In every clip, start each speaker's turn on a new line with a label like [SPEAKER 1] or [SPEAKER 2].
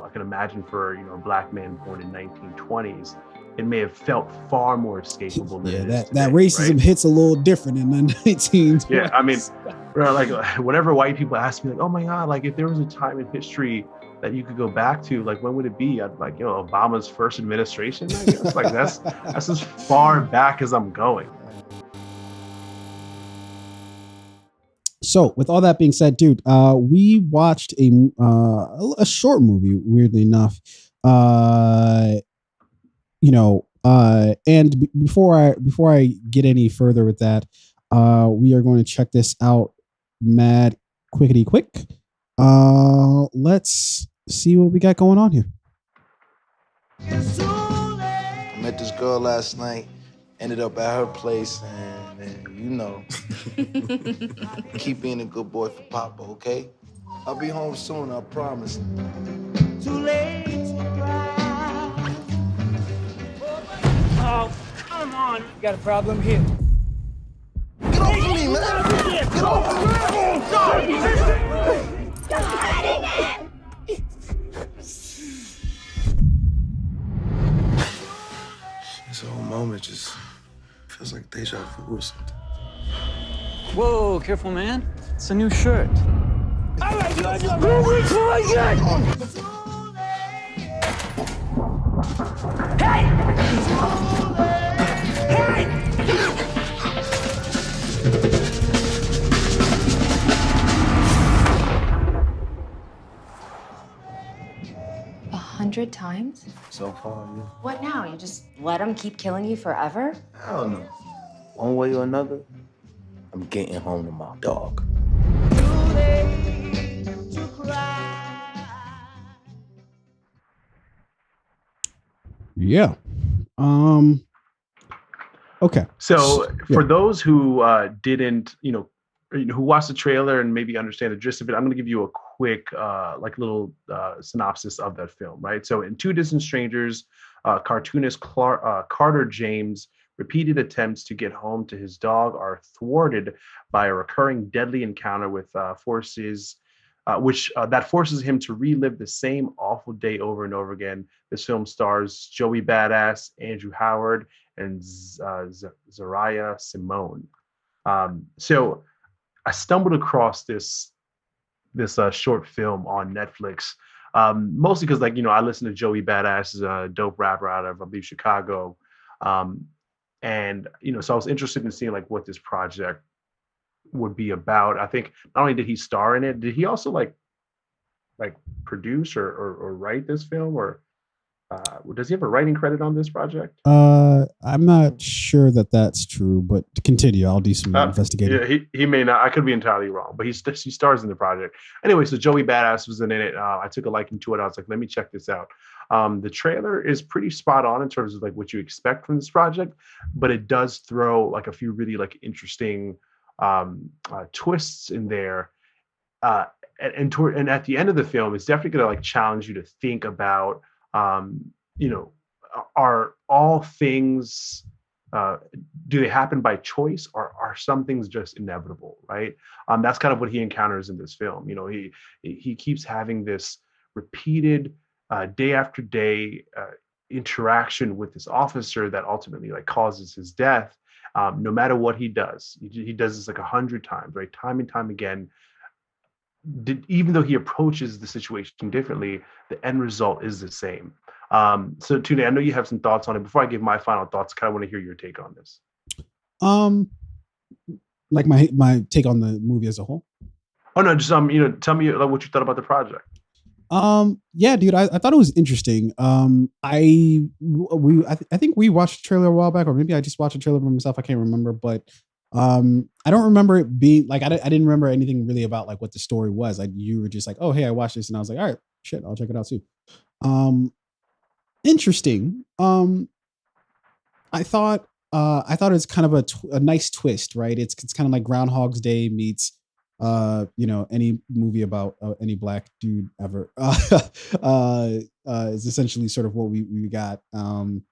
[SPEAKER 1] I can imagine for, a black man born in 1920s, it may have felt far more escapable than it is today.
[SPEAKER 2] That racism
[SPEAKER 1] right?
[SPEAKER 2] hits a little different in the 1920s.
[SPEAKER 1] Yeah, I mean, like whenever white people ask me, like, oh my God, like if there was a time in history that you could go back to, like when would it be? I'd like, Obama's first administration, I guess. Like that's as far back as I'm going.
[SPEAKER 2] So with all that being said, dude, we watched a short movie, weirdly enough. And before I get any further with that, we are going to check this out mad quickety quick. Let's see what we got going on here.
[SPEAKER 3] I met this girl last night, ended up at her place, and keep being a good boy for Papa, okay? I'll be home soon, I promise. Too late to cry.
[SPEAKER 4] Oh, come on. You got a problem here.
[SPEAKER 3] Get off of me, man! Get off of me! This whole moment just feels like deja vu or something.
[SPEAKER 4] Whoa, careful, man. It's a new shirt. All right, Hey! Hey!
[SPEAKER 5] 100 times?
[SPEAKER 3] So far, yeah.
[SPEAKER 5] What now? You just let them keep killing you forever?
[SPEAKER 3] I don't know. One way or another, I'm getting home to my dog.
[SPEAKER 2] Yeah. Okay.
[SPEAKER 1] So for those who didn't, who watched the trailer and maybe understand the gist of it, I'm going to give you a quick, little synopsis of that film, right? So in Two Distant Strangers, cartoonist Carter James' repeated attempts to get home to his dog are thwarted by a recurring deadly encounter with forces that forces him to relive the same awful day over and over again. This film stars Joey Badass, Andrew Howard, and Zariah Simone. So I stumbled across this short film on Netflix, mostly because I listen to Joey Badass, is a dope rapper out of, I believe, Chicago. And so I was interested in seeing what this project would be about. I think not only did he star in it, did he also like produce or write this film, or does he have a writing credit on this project?
[SPEAKER 2] I'm not sure that's true, but to continue, I'll do some investigating.
[SPEAKER 1] Yeah, he may not. I could be entirely wrong, but he stars in the project. Anyway, so Joey Badass was in it. I took a liking to it. I was like, let me check this out. The trailer is pretty spot on in terms of what you expect from this project, but it does throw a few really interesting twists in there. And at the end of the film, it's definitely going to challenge you to think about, are all things, do they happen by choice, or are some things just inevitable, right? That's kind of what he encounters in this film. He keeps having this repeated day after day interaction with this officer that ultimately causes his death. No matter what he does, he does this 100 times, right? Time and time again. Even though he approaches the situation differently, the end result is the same. So Tune, I know you have some thoughts on it. Before I give my final thoughts, I kind of want to hear your take on this.
[SPEAKER 2] My take on the movie as a whole.
[SPEAKER 1] Oh no, just tell me what you thought about the project.
[SPEAKER 2] Yeah, dude, I thought it was interesting. I think we watched the trailer a while back, or maybe I just watched a trailer for myself. I can't remember, but I don't remember it being I didn't remember anything really about what the story was. You were just oh, hey, I watched this, and I was like, all right, shit, I'll check it out too. Interesting. I thought it's kind of a nice twist, right? It's kind of like Groundhog's Day meets any movie about any black dude ever. Is essentially sort of what we got. And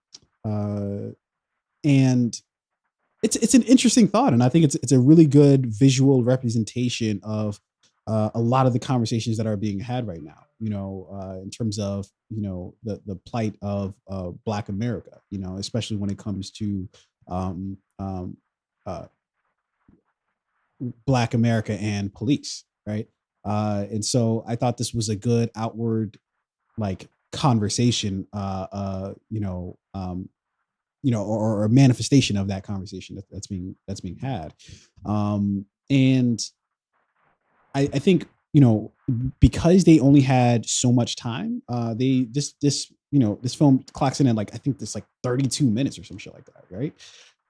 [SPEAKER 2] it's an interesting thought, and I think it's a really good visual representation of a lot of the conversations that are being had right now. in terms of, the plight of Black America, especially when it comes to um, um, uh, Black America and police, right? And so I thought this was a good outward like conversation, or a manifestation of that conversation that's being had. And I think, because they only had so much time, they this film clocks in at like, I think this like 32 minutes or some shit like that, right?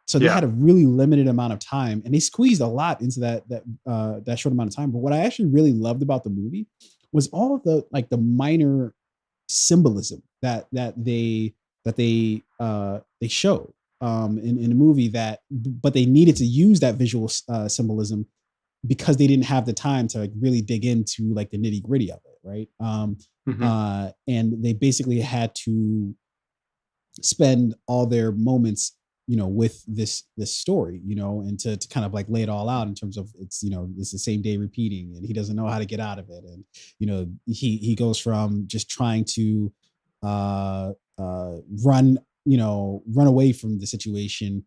[SPEAKER 2] So they
[SPEAKER 1] Yeah.
[SPEAKER 2] had a really limited amount of time, and they squeezed a lot into that short amount of time. But what I actually really loved about the movie was all of the minor symbolism that they showed in the movie, but they needed to use that visual symbolism because they didn't have the time to like really dig into like the nitty gritty of it, right? And they basically had to spend all their moments, with this story, and to kind of like lay it all out in terms of it's the same day repeating, and he doesn't know how to get out of it, and he goes from just trying to run away from the situation,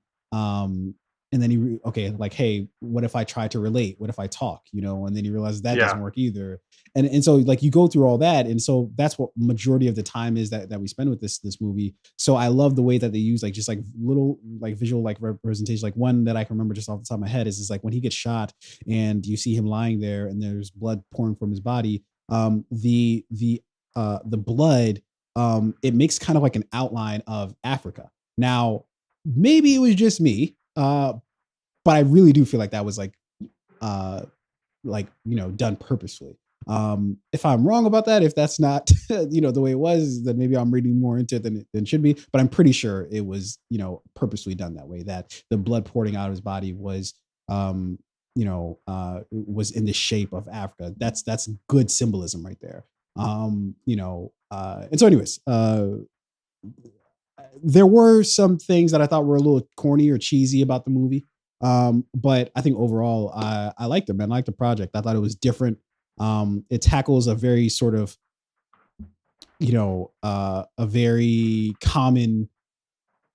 [SPEAKER 2] and then like, hey, what if I try to relate? What if I talk? And then he realizes that doesn't work either. And so like you go through all that, and so that's what majority of the time is that we spend with this movie. So I love the way that they use like just like little like visual like representation. Like one that I can remember just off the top of my head is like when he gets shot and you see him lying there and there's blood pouring from his body. The blood, it makes kind of like an outline of Africa. Now, maybe it was just me, but I really do feel like that was like done purposefully. If I'm wrong about that, if that's not the way it was, then maybe I'm reading more into it than it should be. But I'm pretty sure it was purposely done that way. That the blood pouring out of his body was was in the shape of Africa. That's good symbolism right there. And so anyways, there were some things that I thought were a little corny or cheesy about the movie. But I think overall, I liked it, man. I liked the project. I thought it was different. It tackles a very sort of, a very common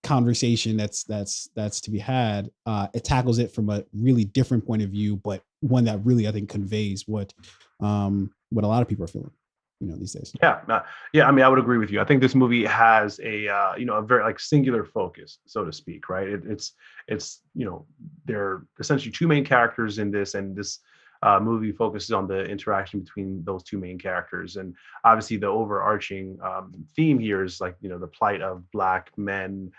[SPEAKER 2] conversation that's to be had. It tackles it from a really different point of view, but one that really, I think, conveys what a lot of people are feeling, these days.
[SPEAKER 1] Yeah. I mean, I would agree with you. I think this movie has a a very like singular focus, so to speak, right? It's there are essentially two main characters in this, and this movie focuses on the interaction between those two main characters. And obviously the overarching theme here is like, the plight of Black men,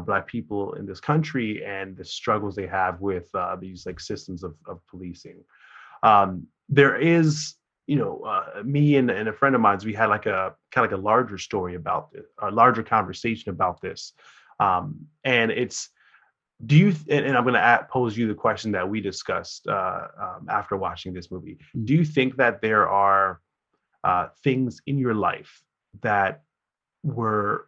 [SPEAKER 1] Black people in this country, and the struggles they have with these like systems of policing. There is, me and a friend of mine, we had like a kind of like a larger story about this, a larger conversation about this. And it's, and I'm going to pose you the question that we discussed after watching this movie. Do you think that there are things in your life that were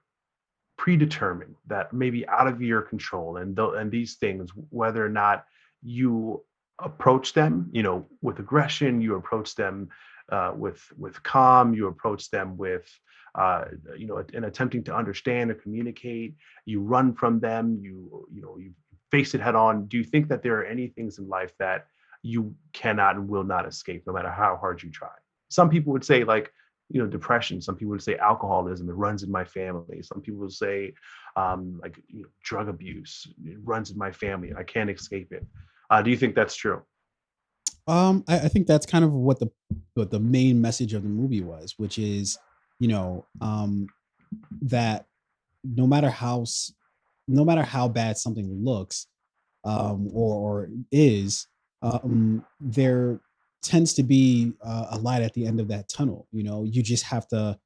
[SPEAKER 1] predetermined, that maybe out of your control, and these things, whether or not you approach them, with aggression, you approach them with calm, you approach them with in attempting to understand or communicate, you run from them, you face it head on. Do you think that there are any things in life that you cannot and will not escape, no matter how hard you try? Some people would say like, depression. Some people would say alcoholism. It runs in my family. Some people would say drug abuse. It runs in my family. I can't escape it. Do you think that's true?
[SPEAKER 2] I think that's kind of what the main message of the movie was, which is, that no matter how bad something looks, or is, there tends to be a light at the end of that tunnel. You just have to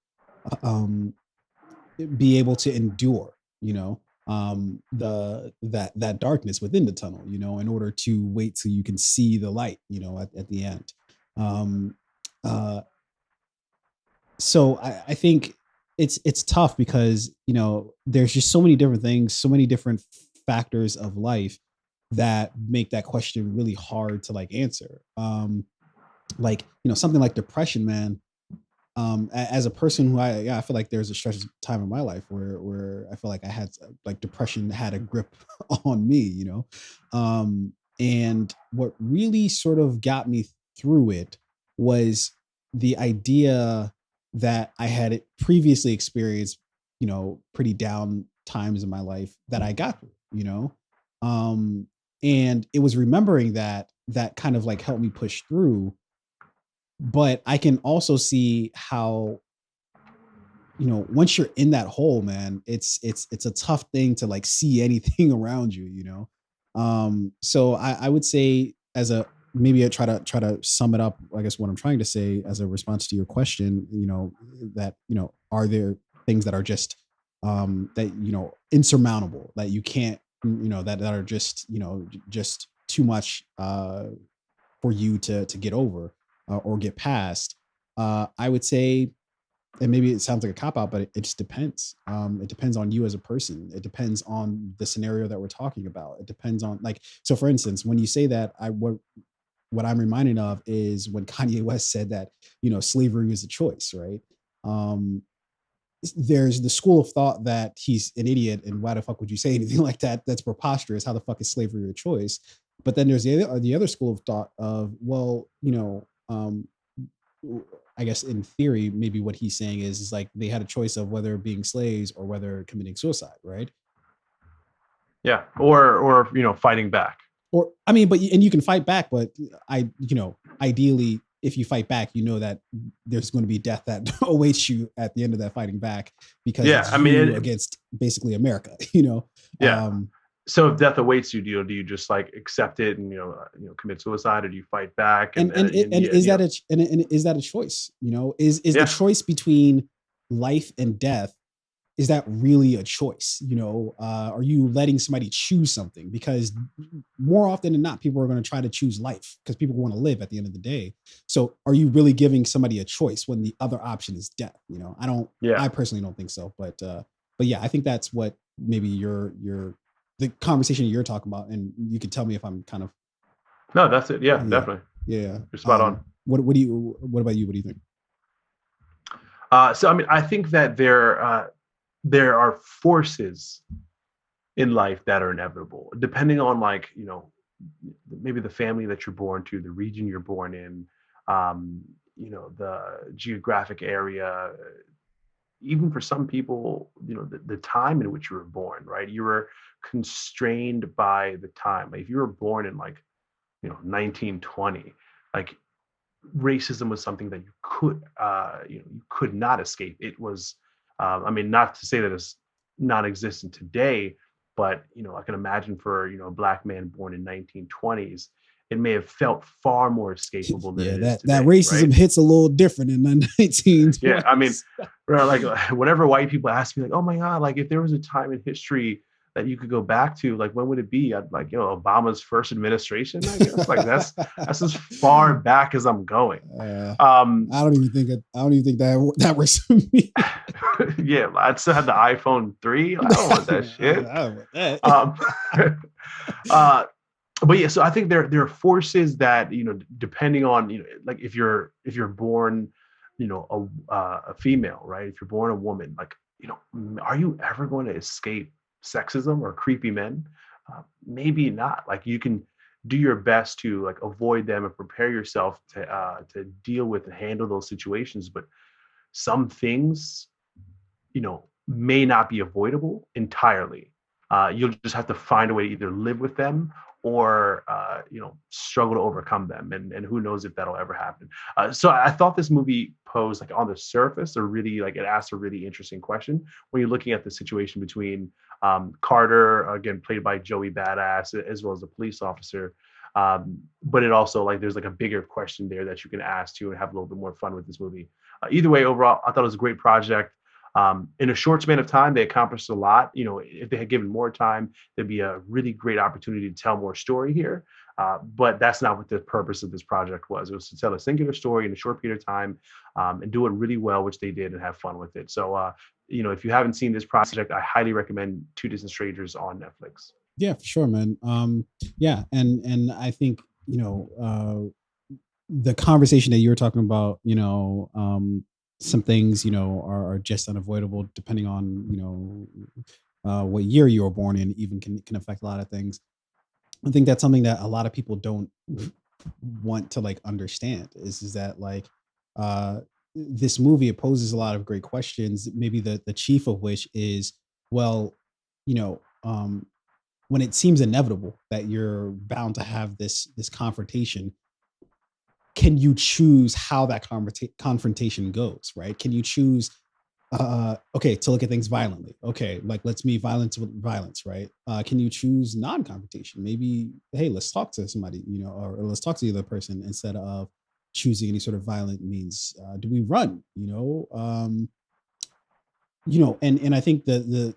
[SPEAKER 2] be able to endure, that darkness within the tunnel, in order to wait till you can see the light, at the end. So I think it's tough because, there's just so many different things, so many different factors of life that make that question really hard to like answer. Something like depression, man. as a person who I feel like there's a stretch of time in my life where I feel like I had like depression had a grip on me, you know. And what really sort of got me through it was the idea that I had previously experienced, you know, pretty down times in my life that I got through, you know. Um, and it was remembering that kind of like helped me push through. But I can also see how, you know, once you're in that hole, man, it's a tough thing to like see anything around you, you know. So I would say as a maybe I try to sum it up, I guess what I'm trying to say as a response to your question, you know, that, you know, are there things that are just that, you know, insurmountable that you can't, you know, that are just, you know, just too much for you to get over or get past. I would say, and maybe it sounds like a cop out, but it just depends. It depends on you as a person. It depends on the scenario that we're talking about. It depends on like, so for instance, when you say that, what I'm reminded of is when Kanye West said that, you know, slavery is a choice, right? Um, there's the school of thought that he's an idiot and why the fuck would you say anything like that? That's preposterous. How the fuck is slavery a choice? But then there's the other school of thought of, well, you know, I guess in theory, maybe what he's saying is like they had a choice of whether being slaves or whether committing suicide, right?
[SPEAKER 1] Yeah, or you know, fighting back.
[SPEAKER 2] Or I mean, but and you can fight back, but you know, ideally, if you fight back, you know that there's going to be death that awaits you at the end of that fighting back because
[SPEAKER 1] Yeah,
[SPEAKER 2] it's
[SPEAKER 1] I mean,
[SPEAKER 2] you against basically America, you know.
[SPEAKER 1] yeah.
[SPEAKER 2] Um,
[SPEAKER 1] So if death awaits you, do you just like accept it and commit suicide, or do you fight back?
[SPEAKER 2] and is that and is that a choice? You know, is the
[SPEAKER 1] Yeah,
[SPEAKER 2] choice between life and death, is that really a choice? You know, are you letting somebody choose something? Because more often than not, people are going to try to choose life because people want to live at the end of the day. So are you really giving somebody a choice when the other option is death? You know,
[SPEAKER 1] yeah.
[SPEAKER 2] I personally don't think so, but yeah, I think that's what maybe the conversation you're talking about. And you can tell me if I'm kind of,
[SPEAKER 1] No, that's it. Yeah,
[SPEAKER 2] yeah,
[SPEAKER 1] definitely.
[SPEAKER 2] yeah.
[SPEAKER 1] You're spot on.
[SPEAKER 2] What about you? What do you think?
[SPEAKER 1] So I mean, I think that there are forces in life that are inevitable, depending on like maybe the family that you're born to, the region you're born in, the geographic area. Even for some people, the time in which you were born, right? You were constrained by the time. Like if you were born in like 1920, like racism was something that you could not escape. It was, I mean, not to say that it's non-existent today, but I can imagine for a black man born in 1920s, it may have felt far more escapable than
[SPEAKER 2] Yeah,
[SPEAKER 1] it is
[SPEAKER 2] that
[SPEAKER 1] today,
[SPEAKER 2] racism
[SPEAKER 1] right?
[SPEAKER 2] hits a little different in the 1920s.
[SPEAKER 1] Yeah, I mean, like whenever white people ask me, like, "Oh my God, like if there was a time in history that you could go back to, like when would it be?" I'd like, Obama's first administration, I guess. Like that's as far back as I'm going.
[SPEAKER 2] I don't even think that works for me.
[SPEAKER 1] Yeah, I'd still have the iPhone 3. I don't want that shit.
[SPEAKER 2] I don't want that.
[SPEAKER 1] But yeah, so I think there are forces that depending on like if you're born a female, right? If you're born a woman, like are you ever going to escape sexism or creepy men? Maybe not. Like you can do your best to like avoid them and prepare yourself to deal with and handle those situations, but some things may not be avoidable entirely. You'll just have to find a way to either live with them or struggle to overcome them, and who knows if that'll ever happen. So I thought this movie posed, like on the surface, it asked a really interesting question when you're looking at the situation between Carter, again played by Joey Badass, as well as the police officer. But it also, like, there's like a bigger question there that you can ask too and have a little bit more fun with this movie. Either way, overall, I thought it was a great project. In a short span of time, they accomplished a lot. If they had given more time, there'd be a really great opportunity to tell more story here. But that's not what the purpose of this project was. It was to tell a singular story in a short period of time, and do it really well, which they did, and have fun with it. So, if you haven't seen this project, I highly recommend Two Distant Strangers on Netflix.
[SPEAKER 2] Yeah, for sure, man. Yeah, and I think the conversation that you were talking about, some things, are just unavoidable depending on, what year you were born in, even can affect a lot of things. I think that's something that a lot of people don't want to like understand is that like uh this movie, it poses a lot of great questions, maybe the chief of which is, well, you know, when it seems inevitable that you're bound to have this confrontation, can you choose how that confrontation goes, right? Can you choose, okay, to look at things violently, okay, like let's meet violence with violence, right? Can you choose non-confrontation, maybe, hey, let's talk to somebody, or let's talk to the other person instead of choosing any sort of violent means? Do we run, and I think the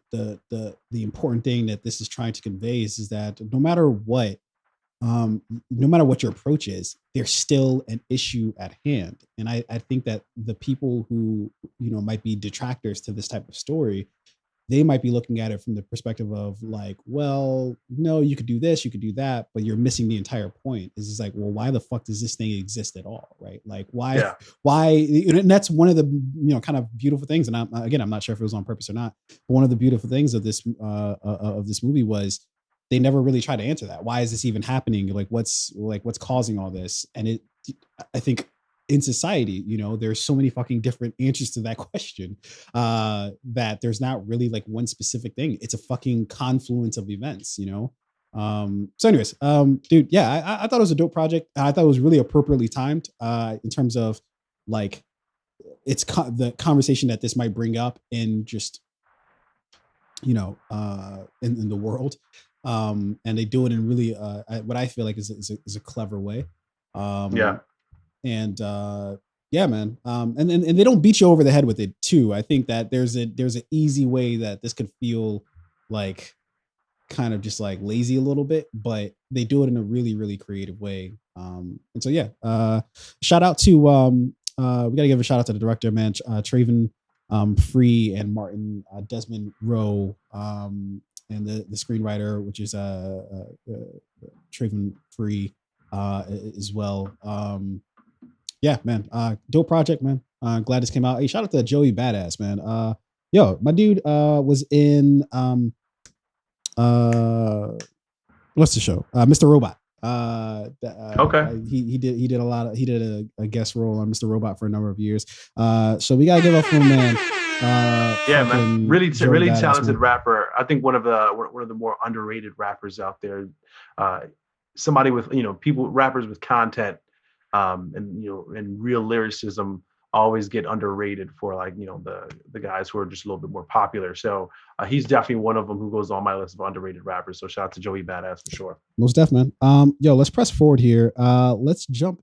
[SPEAKER 2] important thing that this is trying to convey is that no matter what your approach is, there's still an issue at hand. And I think that the people who, might be detractors to this type of story, they might be looking at it from the perspective of like, well, no, you could do this, you could do that, but you're missing the entire point. Is like, well, why the fuck does this thing exist at all? Right. Like
[SPEAKER 1] Yeah.
[SPEAKER 2] why, and that's one of the, kind of beautiful things. And I'm not sure if it was on purpose or not, but one of the beautiful things of this movie was they never really tried to answer that. Why is this even happening? What's causing all this? And I think in society, there's so many fucking different answers to that question, that there's not really like one specific thing. It's a fucking confluence of events, so anyways, dude, yeah, I thought it was a dope project. I thought it was really appropriately timed, in terms of like the conversation that this might bring up in just, in the world. And they do it in really, what I feel like is a clever way.
[SPEAKER 1] Yeah.
[SPEAKER 2] And yeah, man. And they don't beat you over the head with it too. I think that there's an easy way that this could feel like kind of just like lazy a little bit, but they do it in a really, really creative way. And so yeah, shout out to we gotta give a shout out to the director, man, Traven Free and Martin Desmond Rowe, and the screenwriter, which is Traven Free as well. Yeah, man. Dope project, man. Glad this came out. Hey, shout out to Joey Badass, man. Yo, my dude was in what's the show? Mr. Robot.
[SPEAKER 1] Okay.
[SPEAKER 2] He did a guest role on Mr. Robot for a number of years. So we gotta give up for him, man.
[SPEAKER 1] Yeah, man. Really
[SPEAKER 2] Badass,
[SPEAKER 1] talented
[SPEAKER 2] man.
[SPEAKER 1] rapper. I think one of the more underrated rappers out there. Somebody with rappers with content, and and real lyricism always get underrated for like the guys who are just a little bit more popular. So he's definitely one of them who goes on my list of underrated rappers. So shout out to Joey Badass for sure.
[SPEAKER 2] Most definitely, man. Yo, let's press forward here. Let's jump